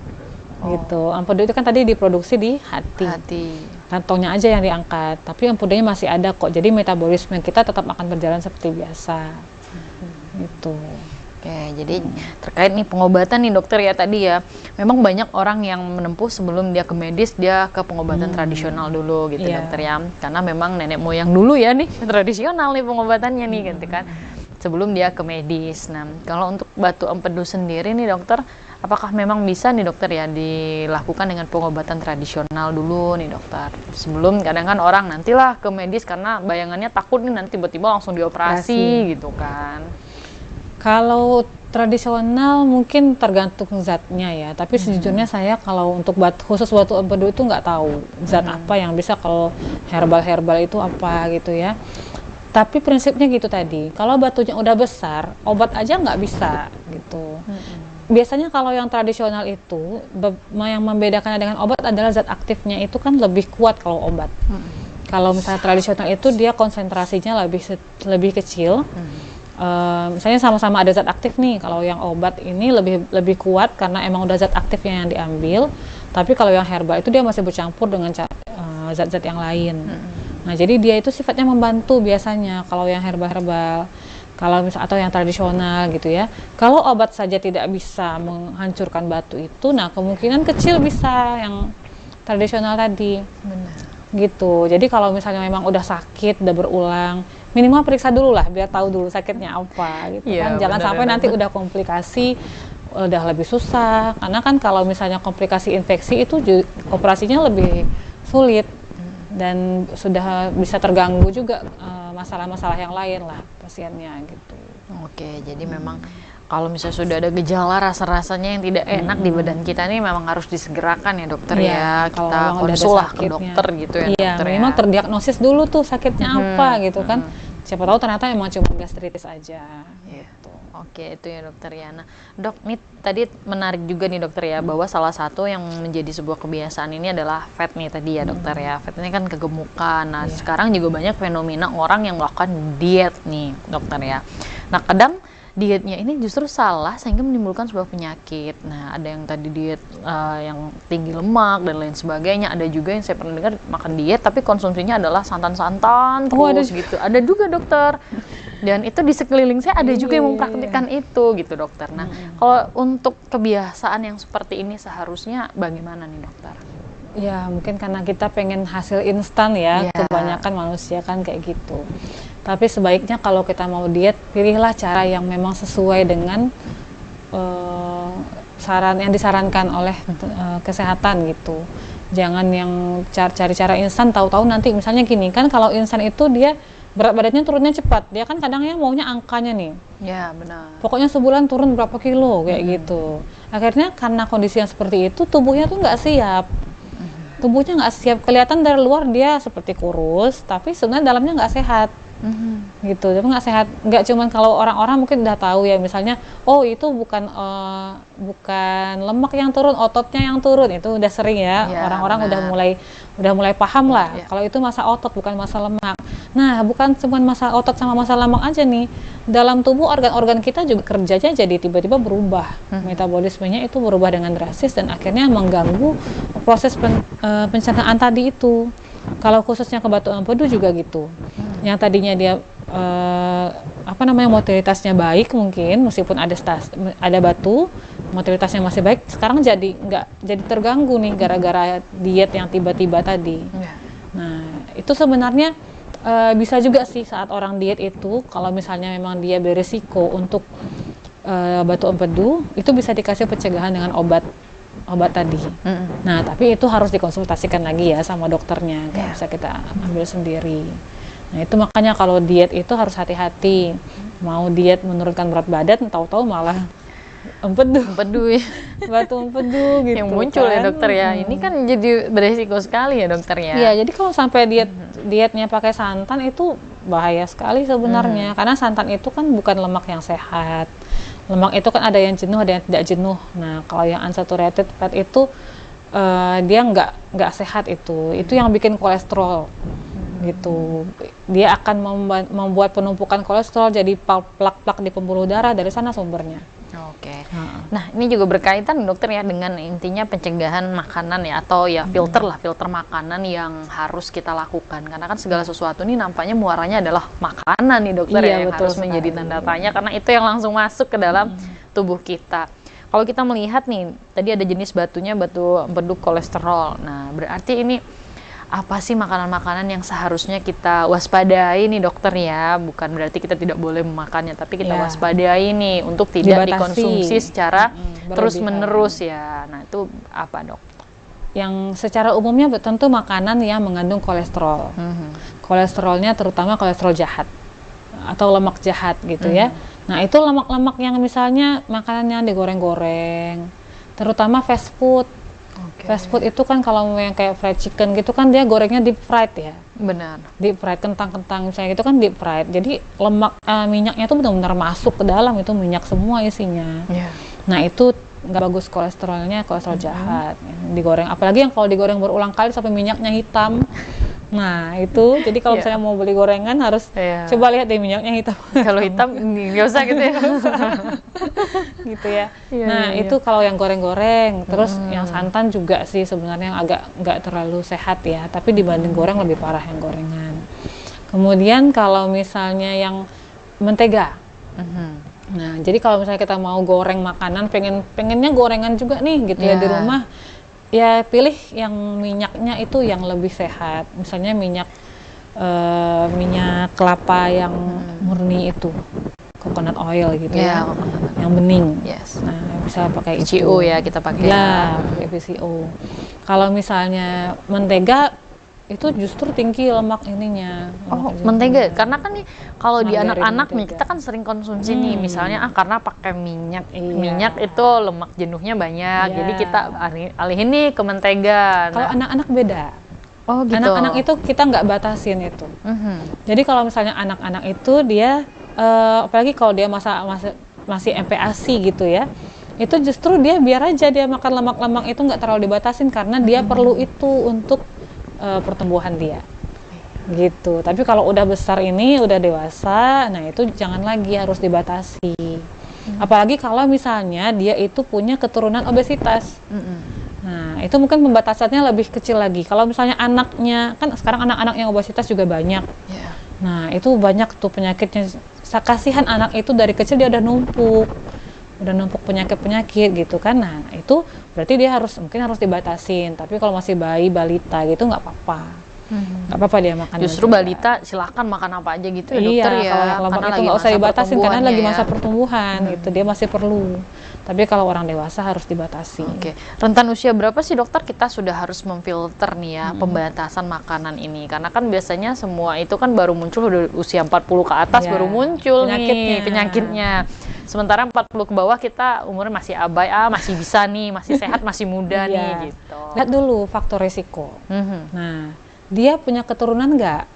Gitu. Empedu itu kan tadi diproduksi di hati. Kantongnya aja yang diangkat, tapi empedunya masih ada kok. Jadi metabolisme kita tetap akan berjalan seperti biasa. Gitu. Oke, jadi terkait nih pengobatan nih dokter ya tadi ya, memang banyak orang yang menempuh sebelum dia ke medis, dia ke pengobatan tradisional dulu gitu dokter ya, karena memang nenek moyang dulu ya nih tradisional nih pengobatannya nih gitu kan, sebelum dia ke medis. Nah, kalau untuk batu empedu sendiri nih dokter, apakah memang bisa nih dokter ya dilakukan dengan pengobatan tradisional dulu nih dokter, sebelum kadang kan orang nantilah ke medis karena bayangannya takut nih nanti tiba-tiba langsung dioperasi gitu kan. Kalau tradisional mungkin tergantung zatnya ya, tapi sejujurnya saya kalau untuk khusus batu empedu itu nggak tahu zat apa yang bisa, kalau herbal itu apa gitu ya. Tapi prinsipnya gitu tadi, kalau batunya udah besar, obat aja nggak bisa gitu. Biasanya kalau yang tradisional itu, yang membedakannya dengan obat adalah zat aktifnya itu kan lebih kuat kalau obat. Kalau misalnya tradisional itu dia konsentrasinya lebih kecil. Misalnya sama-sama ada zat aktif nih, kalau yang obat ini lebih kuat karena emang udah zat aktifnya yang diambil, tapi kalau yang herbal itu dia masih bercampur dengan zat-zat yang lain. Nah, jadi dia itu sifatnya membantu biasanya kalau yang herbal, kalau atau yang tradisional gitu ya. Kalau obat saja tidak bisa menghancurkan batu itu, nah kemungkinan kecil bisa yang tradisional tadi. Benar. Gitu. Jadi kalau misalnya memang udah sakit, udah berulang, minimal periksa dulu lah biar tahu dulu sakitnya apa gitu kan. Jangan sampai nanti udah komplikasi, udah lebih susah. Karena kan kalau misalnya komplikasi infeksi itu operasinya lebih sulit dan sudah bisa terganggu juga masalah-masalah yang lain lah pasiennya gitu. Oke, jadi memang kalau misalnya sudah ada gejala rasa-rasanya yang tidak enak di badan kita nih memang harus disegerakan ya dokter ya. Kita konsul lah ke dokter gitu ya dokter ya. Memang terdiagnosis dulu tuh sakitnya apa gitu kan. Siapa tahu ternyata emang cuma gastritis aja. Gitu. Oke, itu ya dokter ya. Nah, dok, ini tadi menarik juga nih dokter ya, bahwa salah satu yang menjadi sebuah kebiasaan ini adalah fat nih tadi ya dokter ya. Fat ini kan kegemukan. Nah, sekarang juga banyak fenomena orang yang melakukan diet nih dokter ya. Nah, kadang dietnya ini justru salah sehingga menimbulkan sebuah penyakit. Nah, ada yang tadi diet yang tinggi lemak dan lain sebagainya. Ada juga yang saya pernah dengar makan diet tapi konsumsinya adalah santan-santan terus gitu. Ada juga dokter. Dan itu di sekeliling saya ada juga yang mempraktikkan itu gitu dokter. Nah, kalau untuk kebiasaan yang seperti ini seharusnya bagaimana nih dokter? Ya, mungkin karena kita pengen hasil instan ya, kebanyakan manusia kan kayak gitu. Tapi sebaiknya kalau kita mau diet, pilihlah cara yang memang sesuai dengan saran yang disarankan oleh kesehatan gitu. Jangan yang cari cara instan, tahu-tahu nanti misalnya gini kan, kalau instan itu dia berat badannya turunnya cepat, dia kan kadangnya maunya angkanya nih. Ya benar. Pokoknya sebulan turun berapa kilo kayak gitu. Akhirnya karena kondisi yang seperti itu, tubuhnya tuh nggak siap. Tubuhnya nggak siap, kelihatan dari luar dia seperti kurus, tapi sebenarnya dalamnya nggak sehat. Gitu, tapi nggak sehat. Nggak cuman kalau orang-orang mungkin udah tahu ya, misalnya oh itu bukan lemak yang turun, ototnya yang turun, itu udah sering ya, orang-orang udah mulai paham lah kalau itu masa otot bukan masa lemak. Nah, bukan cuma masa otot sama masa lemak aja nih, dalam tubuh organ-organ kita juga kerjanya jadi tiba-tiba berubah, metabolismenya itu berubah dengan drastis dan akhirnya mengganggu proses pencernaan tadi itu. Kalau khususnya ke batu empedu juga gitu. Yang tadinya dia motilitasnya baik, mungkin meskipun ada batu, motilitasnya masih baik, sekarang nggak jadi terganggu nih gara-gara diet yang tiba-tiba tadi. Nah, itu sebenarnya bisa juga sih saat orang diet itu, kalau misalnya memang dia beresiko untuk batu empedu, itu bisa dikasih pencegahan dengan obat tadi. Nah, tapi itu harus dikonsultasikan lagi ya sama dokternya, nggak bisa kita ambil sendiri. Nah, itu makanya kalau diet itu harus hati-hati. Mau diet menurunkan berat badan, tahu-tahu malah empedu ya. Batu empedu gitu. Yang muncul kan ya dokter ya. Ini kan jadi beresiko sekali ya dokter ya. Iya, jadi kalau sampai dietnya pakai santan itu bahaya sekali sebenarnya. Karena santan itu kan bukan lemak yang sehat. Lemak itu kan ada yang jenuh, ada yang tidak jenuh. Nah, kalau yang unsaturated fat itu dia nggak sehat itu yang bikin kolesterol. gitu. Dia akan membuat penumpukan kolesterol jadi plak-plak di pembuluh darah, dari sana sumbernya. Oke. Nah, ini juga berkaitan dokter ya dengan intinya pencegahan makanan ya, atau ya filter makanan yang harus kita lakukan. Karena kan segala sesuatu ini nampaknya muaranya adalah makanan nih dokter, Iya, yang betul harus menjadi sekali. tanda tanya, karena itu yang langsung masuk ke dalam tubuh kita. Kalau kita melihat nih, tadi ada jenis batunya, batu empedu kolesterol. Nah, berarti ini apa sih makanan-makanan yang seharusnya kita waspadai nih dokter ya? Bukan berarti kita tidak boleh memakannya, tapi kita Ya. waspadai nih untuk tidak Dibatasi. dikonsumsi secara berlebihan. terus-menerus ya. Nah, itu apa dok? Yang secara umumnya tentu makanan yang mengandung kolesterol. Kolesterolnya terutama kolesterol jahat atau lemak jahat gitu ya. Nah, itu lemak-lemak yang misalnya makanannya digoreng-goreng, terutama fast food. Fast food itu kan kalau yang kayak fried chicken gitu kan dia gorengnya deep fried ya. Benar. Deep fried, kentang-kentang misalnya gitu kan deep fried. Jadi lemak minyaknya itu benar-benar masuk ke dalam, itu minyak semua isinya. Yeah. Nah, itu nggak bagus kolesterolnya, kolesterol jahat. Digoreng, apalagi yang kalau digoreng berulang kali sampai minyaknya hitam. Nah, itu jadi kalau misalnya mau beli gorengan harus coba lihat deh minyaknya hitam. Kalau hitam nggak usah gitu ya. Gitu ya. Nah, itu kalau yang goreng-goreng. Terus yang santan juga sih sebenarnya yang agak nggak terlalu sehat ya, tapi dibanding goreng lebih parah yang gorengan. Kemudian kalau misalnya yang mentega. Nah, jadi kalau misalnya kita mau goreng makanan, pengennya gorengan juga nih gitu ya di rumah. Ya pilih yang minyaknya itu yang lebih sehat. Misalnya minyak kelapa yang murni itu, coconut oil gitu ya, yang bening. Nah, bisa pakai VCO itu. ya, kita pakai. Ya, pakai VCO. Kalau misalnya mentega itu justru tinggi lemak ininya. Mentega, karena kan nih kalau di Margarin, anak-anak nih mentega. kita kan sering konsumsi nih, misalnya karena pakai minyak, minyak itu lemak jenuhnya banyak, jadi kita alihin nih ke mentega. Kalau anak-anak beda. Oh gitu. Anak-anak itu kita nggak batasin itu. Jadi kalau misalnya anak-anak itu dia, apalagi kalau dia masih MPASI gitu ya, itu justru dia biar aja dia makan lemak-lemak itu nggak terlalu dibatasin karena dia perlu itu untuk pertumbuhan dia gitu. Tapi kalau udah besar ini, udah dewasa, nah itu jangan lagi, harus dibatasi. Apalagi kalau misalnya dia itu punya keturunan obesitas. Nah, itu mungkin pembatasannya lebih kecil lagi. Kalau misalnya anaknya, kan sekarang anak-anak yang obesitas juga banyak. Nah, itu banyak tuh penyakitnya. Kasihan anak itu dari kecil dia udah numpuk penyakit-penyakit gitu kan. Nah, itu berarti dia mungkin harus dibatasin. Tapi kalau masih bayi, balita gitu nggak apa-apa. Nggak apa-apa dia makan. Justru balita silahkan makan apa aja gitu ya dokter ya. Kalau yang lemak itu nggak usah dibatasin karena lagi masa pertumbuhan gitu, dia masih perlu. Tapi kalau orang dewasa harus dibatasi. Rentan usia berapa sih dokter kita sudah harus memfilter nih ya pembatasan makanan ini? Karena kan biasanya semua itu kan baru muncul udah usia 40 ke atas baru muncul penyakitnya. Sementara 40 ke bawah kita umurnya masih abai, masih bisa nih, masih sehat, masih muda nih gitu. Lihat dulu faktor risiko. Nah, dia punya keturunan nggak?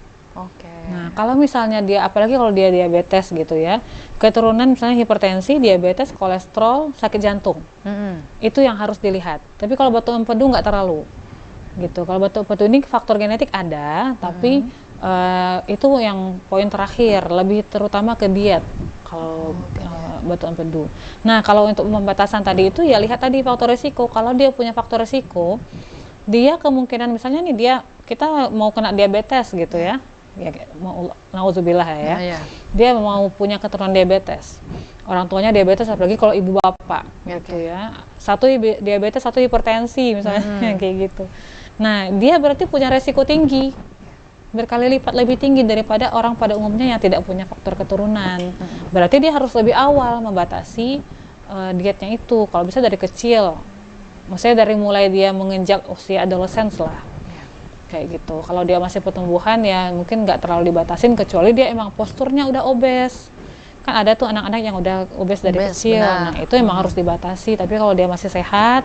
Nah, kalau misalnya dia, apalagi kalau dia diabetes gitu ya, keturunan misalnya hipertensi, diabetes, kolesterol, sakit jantung, itu yang harus dilihat. Tapi kalau batu empedu nggak terlalu, gitu. Kalau batu empedu ini faktor genetik ada, tapi itu yang poin terakhir, lebih terutama ke diet. Kalau batu empedu. Nah, kalau untuk pembatasan tadi itu ya lihat tadi faktor risiko. Kalau dia punya faktor risiko, dia kemungkinan misalnya nih kita mau kena diabetes gitu ya. Ya mau nauzubillah ya. Dia mau punya keturunan diabetes. Orang tuanya diabetes, apalagi kalau ibu bapak gitu ya. Satu diabetes, satu hipertensi misalnya kayak gitu. Nah, dia berarti punya resiko tinggi. Berkali lipat lebih tinggi daripada orang pada umumnya yang tidak punya faktor keturunan. Berarti dia harus lebih awal membatasi dietnya itu. Kalau bisa dari kecil. Maksudnya dari mulai dia menginjak usia adolescence lah. Kayak gitu. Kalau dia masih pertumbuhan ya mungkin nggak terlalu dibatasin, kecuali dia emang posturnya udah obes. Kan ada tuh anak-anak yang udah obes dari kecil. Nah, itu emang harus dibatasi. Tapi kalau dia masih sehat,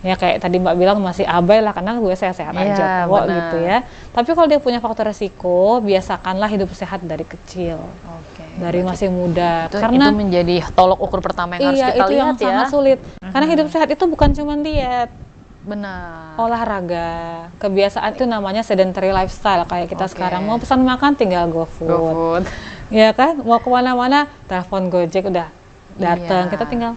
ya kayak tadi Mbak bilang masih abai lah, karena gue sehat-sehat aja kok gitu ya. Tapi kalau dia punya faktor resiko, biasakanlah hidup sehat dari kecil. Dari masih muda. itu Karena menjadi tolok ukur pertama yang harus kita lihat yang sangat sulit. Karena hidup sehat itu bukan cuma diet. Benar. olahraga. Kebiasaan itu namanya sedentary lifestyle, kayak kita Oke. sekarang mau pesan makan tinggal GoFood. GoFood. Ya kan, mau kemana-mana telepon Gojek udah datang, Iya. kita tinggal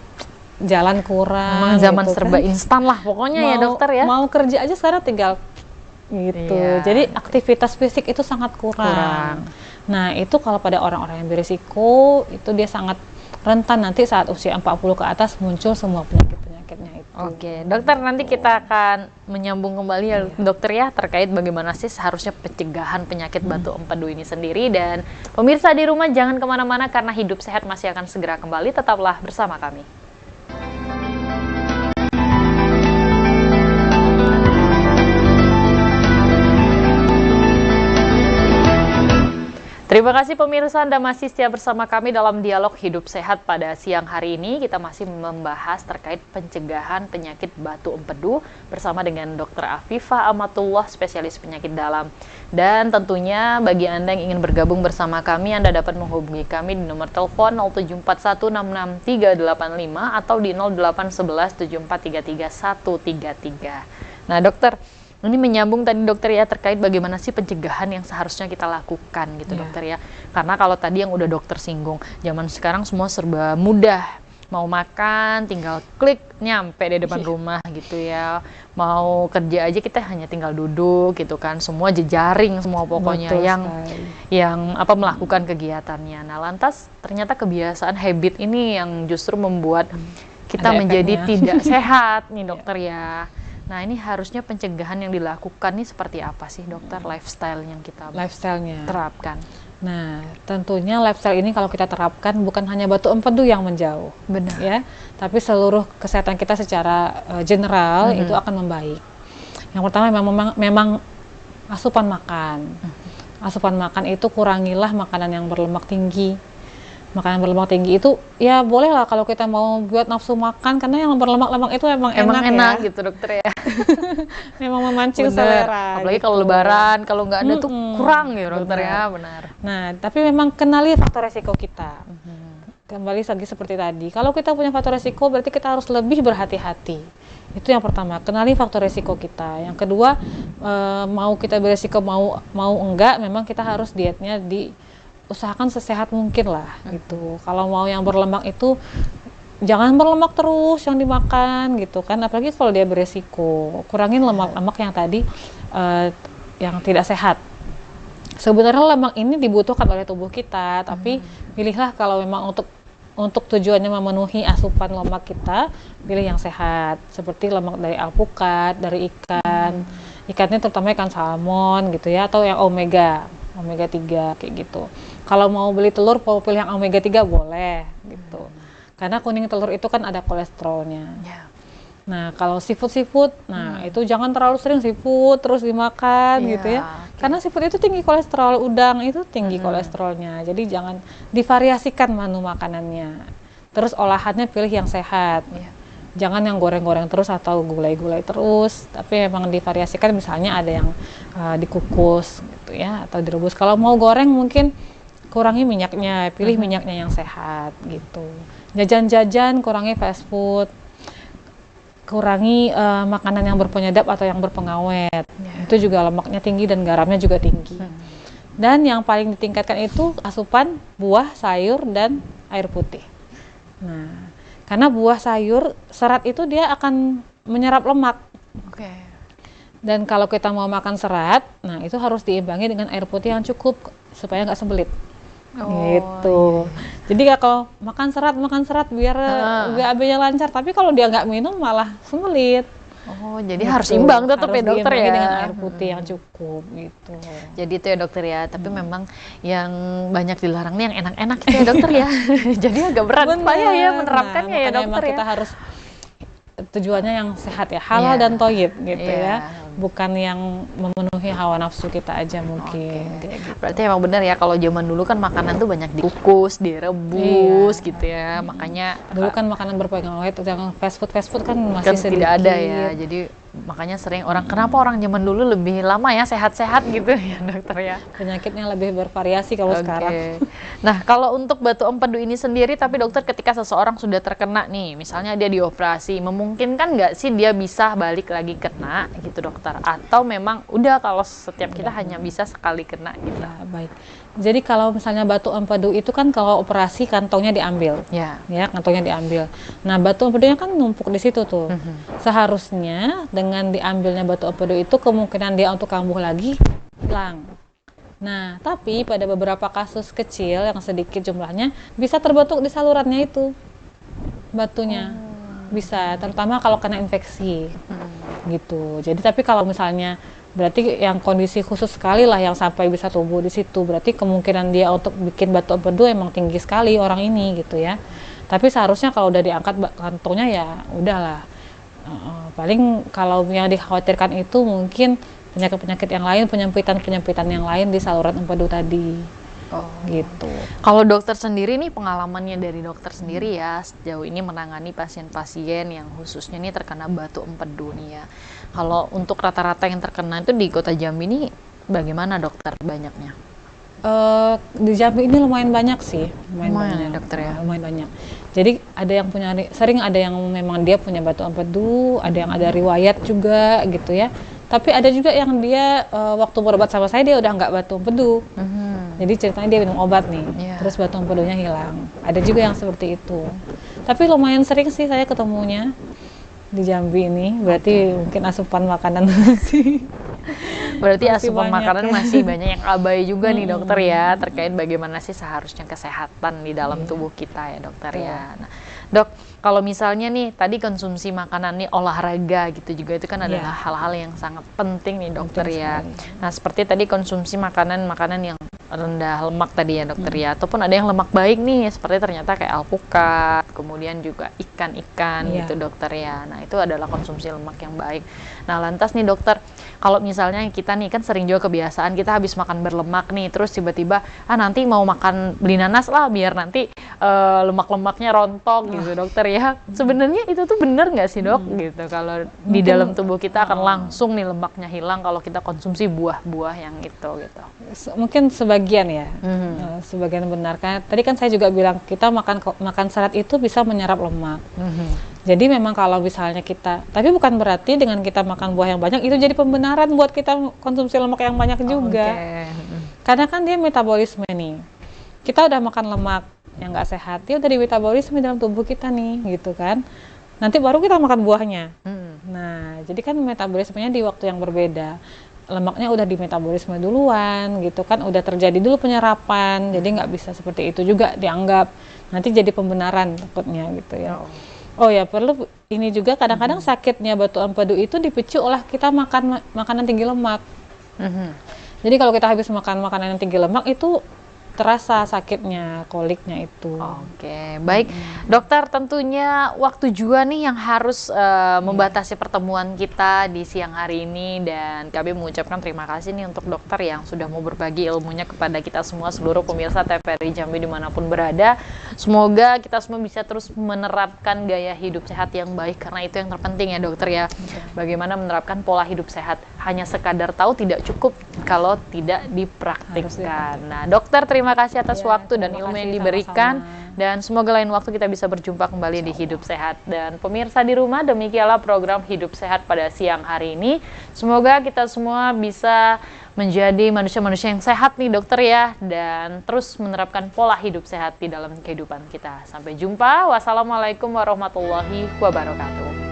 jalan kurang. Memang zaman gitu serba kan. instan lah pokoknya ya dokter ya. Mau kerja aja sekarang tinggal gitu. Iya. Jadi aktivitas fisik itu sangat kurang. Nah, itu kalau pada orang-orang yang berisiko, itu dia sangat rentan nanti saat usia 40 ke atas muncul semua penyakit-penyakitnya itu. Oke, dokter nanti kita akan menyambung kembali ya dokter ya terkait bagaimana sih seharusnya pencegahan penyakit batu empedu ini sendiri. Dan pemirsa di rumah jangan kemana-mana karena Hidup Sehat masih akan segera kembali, tetaplah bersama kami. Terima kasih pemirsa, Anda masih setia bersama kami dalam dialog Hidup Sehat pada siang hari ini. Kita masih membahas terkait pencegahan penyakit batu empedu bersama dengan Dr. Afifah Amatullah, spesialis penyakit dalam. Dan tentunya bagi Anda yang ingin bergabung bersama kami, Anda dapat menghubungi kami di nomor telepon 0741663385 atau di 0811743333. Nah dokter, ini menyambung tadi dokter ya terkait bagaimana sih pencegahan yang seharusnya kita lakukan gitu dokter ya. Karena kalau tadi yang udah dokter singgung, zaman sekarang semua serba mudah. Mau makan tinggal klik nyampe di depan rumah gitu ya. Mau kerja aja kita hanya tinggal duduk gitu kan. Semua jejaring semua pokoknya. Betul yang melakukan kegiatannya. Nah, lantas ternyata kebiasaan habit ini yang justru membuat kita Ada menjadi efeknya. tidak sehat nih dokter ya. Nah, ini harusnya pencegahan yang dilakukan nih seperti apa sih dokter, lifestyle yang kita Lifestyle-nya. terapkan? Nah, tentunya lifestyle ini kalau kita terapkan bukan hanya batu empedu yang menjauh, Benar. ya, tapi seluruh kesehatan kita secara general itu akan membaik. Yang pertama memang asupan makan. Asupan makan itu kurangilah makanan yang berlemak tinggi. Makanan berlemak tinggi itu ya boleh lah kalau kita mau buat nafsu makan, karena yang berlemak-lemak itu emang enak ya. gitu dokter ya. Memang memancing Bener. selera. Apalagi gitu. kalau lebaran, kalau nggak ada tuh kurang ya dokter Benar. ya, benar. Nah, tapi memang kenali faktor resiko kita. Kembali lagi seperti tadi, kalau kita punya faktor resiko berarti kita harus lebih berhati-hati. Itu yang pertama, kenali faktor resiko kita. Yang kedua, mau kita beresiko mau enggak, memang kita harus dietnya diusahakan sesehat mungkin lah gitu. Kalau mau yang berlemak itu jangan berlemak terus yang dimakan gitu kan, apalagi kalau dia beresiko. Kurangin lemak-lemak yang tadi yang tidak sehat. Sebenarnya lemak ini dibutuhkan oleh tubuh kita, tapi pilihlah kalau memang untuk tujuannya memenuhi asupan lemak kita, pilih yang sehat, seperti lemak dari alpukat, dari ikan. Ikannya terutama ikan salmon gitu ya, atau yang omega 3 kayak gitu. Kalau mau beli telur, mau pilih yang omega 3 boleh gitu. Karena kuning telur itu kan ada kolesterolnya. Ya. Nah, kalau seafood, nah itu jangan terlalu sering seafood terus dimakan Iya, gitu ya. oke. Karena seafood itu tinggi kolesterol, udang itu tinggi kolesterolnya. Jadi jangan divariasikan menu makanannya. Terus olahannya pilih yang sehat. Iya. Jangan yang goreng-goreng terus atau gulai-gulai terus, tapi memang divariasikan, misalnya ada yang dikukus gitu ya atau direbus. Kalau mau goreng mungkin kurangi minyaknya, pilih minyaknya yang sehat gitu. Jajan-jajan kurangi fast food. Kurangi makanan yang berpenyedap atau yang berpengawet. Itu juga lemaknya tinggi dan garamnya juga tinggi. Dan yang paling ditingkatkan itu asupan buah, sayur, dan air putih. Nah, karena buah, sayur, serat itu dia akan menyerap lemak. Oke. Dan kalau kita mau makan serat, nah itu harus diimbangi dengan air putih yang cukup supaya nggak sembelit. Gitu. Jadi kalau makan serat biar BAB-nya lancar, tapi kalau dia nggak minum malah sembelit. Oh, jadi Gitu. harus imbang tetap ya Harus dokter diimbangi ya. dengan air putih yang cukup gitu. Jadi itu ya dokter ya, tapi memang yang banyak dilarang nih yang enak-enak itu ya dokter ya. Jadi agak berat payah ya menerapkannya ya makanya dokter emang ya. kita harus tujuannya yang sehat ya, halal Iya. dan thayyib gitu Iya. ya. Bukan yang memenuhi hawa nafsu kita aja mungkin. Kayak gitu. Berarti emang benar ya, kalau zaman dulu kan makanan tuh banyak dikukus, direbus gitu ya. Makanya Dulu kan makanan berpengawet, yang fast food kan masih kan sedikit. tidak ada ya. Jadi makanya sering kenapa orang zaman dulu lebih lama ya sehat-sehat gitu ya dokter ya. Penyakitnya lebih bervariasi kalau sekarang. Nah, kalau untuk batu empedu ini sendiri, tapi dokter ketika seseorang sudah terkena nih, misalnya dia dioperasi, memungkinkan nggak sih dia bisa balik lagi kena gitu dokter? Atau memang udah kalau setiap kita hanya bisa sekali kena gitu? Ya, baik. Jadi kalau misalnya batu empedu itu kan kalau operasi kantongnya diambil, ya kantongnya diambil. Nah batu empedunya kan numpuk di situ tuh. Seharusnya dengan diambilnya batu empedu itu kemungkinan dia untuk kambuh lagi hilang. Nah tapi pada beberapa kasus kecil yang sedikit jumlahnya bisa terbentuk di salurannya itu batunya, bisa terutama kalau kena infeksi gitu. Jadi tapi kalau misalnya berarti yang kondisi khusus sekali lah yang sampai bisa tumbuh di situ, berarti kemungkinan dia untuk bikin batu empedu emang tinggi sekali orang ini gitu ya. Tapi seharusnya kalau udah diangkat kantongnya ya udahlah. Paling kalau yang dikhawatirkan itu mungkin penyakit-penyakit yang lain, penyempitan yang lain di saluran empedu tadi. Gitu. Kalau dokter sendiri nih, pengalamannya dari dokter sendiri ya sejauh ini menangani pasien-pasien yang khususnya nih terkena batu empedu nih ya. Kalau untuk rata-rata yang terkena itu di Kota Jambi ini bagaimana dokter banyaknya? Di Jambi ini lumayan banyak sih, lumayan banyak dokter ya. Lumayan banyak. Jadi ada yang sering ada yang memang dia punya batu empedu, ada yang ada riwayat juga gitu ya. Tapi ada juga yang dia waktu berobat sama saya dia udah nggak batu empedu. Jadi ceritanya dia minum obat nih, terus batu empedunya hilang. Ada juga yang seperti itu. Tapi lumayan sering sih saya ketemunya di Jambi ini. Berarti mungkin asupan makanan masih. Berarti asupan makanan masih banyak yang abai juga nih dokter ya, terkait bagaimana sih seharusnya kesehatan di dalam tubuh kita ya dokter ya. Nah, dok, kalau misalnya nih tadi konsumsi makanan nih olahraga gitu juga itu kan adalah hal-hal yang sangat penting nih dokter ya. Nah seperti tadi konsumsi makanan yang rendah lemak tadi ya dokter ya, ataupun ada yang lemak baik nih seperti ternyata kayak alpukat, kemudian juga ikan-ikan gitu dokter ya. Nah itu adalah konsumsi lemak yang baik. Nah lantas nih dokter, kalau misalnya kita nih kan sering juga kebiasaan kita habis makan berlemak nih, terus tiba-tiba nanti mau makan beli nanas lah biar nanti lemak-lemaknya rontok gitu dokter ya. Sebenarnya itu tuh bener nggak sih dok gitu, kalau di dalam tubuh kita akan langsung nih lemaknya hilang kalau kita konsumsi buah-buah yang itu gitu? Mungkin sebagian ya, sebagian benar. Karena tadi kan saya juga bilang kita makan salad itu bisa menyerap lemak. Jadi memang kalau misalnya kita, tapi bukan berarti dengan kita makan buah yang banyak itu jadi pembenaran buat kita konsumsi lemak yang banyak juga. Karena kan dia metabolisme nih. Kita udah makan lemak yang nggak sehat, dia udah di metabolisme dalam tubuh kita nih, gitu kan. Nanti baru kita makan buahnya. Nah, jadi kan metabolismenya di waktu yang berbeda. Lemaknya udah di metabolisme duluan gitu kan, udah terjadi dulu penyerapan, jadi nggak bisa seperti itu juga dianggap, nanti jadi pembenaran takutnya gitu ya. Oh ya, perlu ini juga kadang-kadang sakitnya batu empedu itu dipicu oleh kita makan makanan tinggi lemak. Jadi kalau kita habis makan makanan yang tinggi lemak itu terasa sakitnya, koliknya itu. Oke, baik. Dokter, tentunya waktu juga nih yang harus membatasi pertemuan kita di siang hari ini, dan kami mengucapkan terima kasih nih untuk dokter yang sudah mau berbagi ilmunya kepada kita semua, seluruh pemirsa TVRI Jambi dimanapun berada. Semoga kita semua bisa terus menerapkan gaya hidup sehat yang baik, karena itu yang terpenting ya dokter ya. Bagaimana menerapkan pola hidup sehat, hanya sekadar tahu tidak cukup kalau tidak dipraktikkan. Nah dokter, terima kasih atas waktu dan ilmu yang diberikan, dan semoga lain waktu kita bisa berjumpa kembali di Hidup Sehat. Dan pemirsa di rumah, demikianlah program Hidup Sehat pada siang hari ini. Semoga kita semua bisa menjadi manusia-manusia yang sehat nih dokter ya, dan terus menerapkan pola hidup sehat di dalam kehidupan kita. Sampai jumpa, wassalamualaikum warahmatullahi wabarakatuh.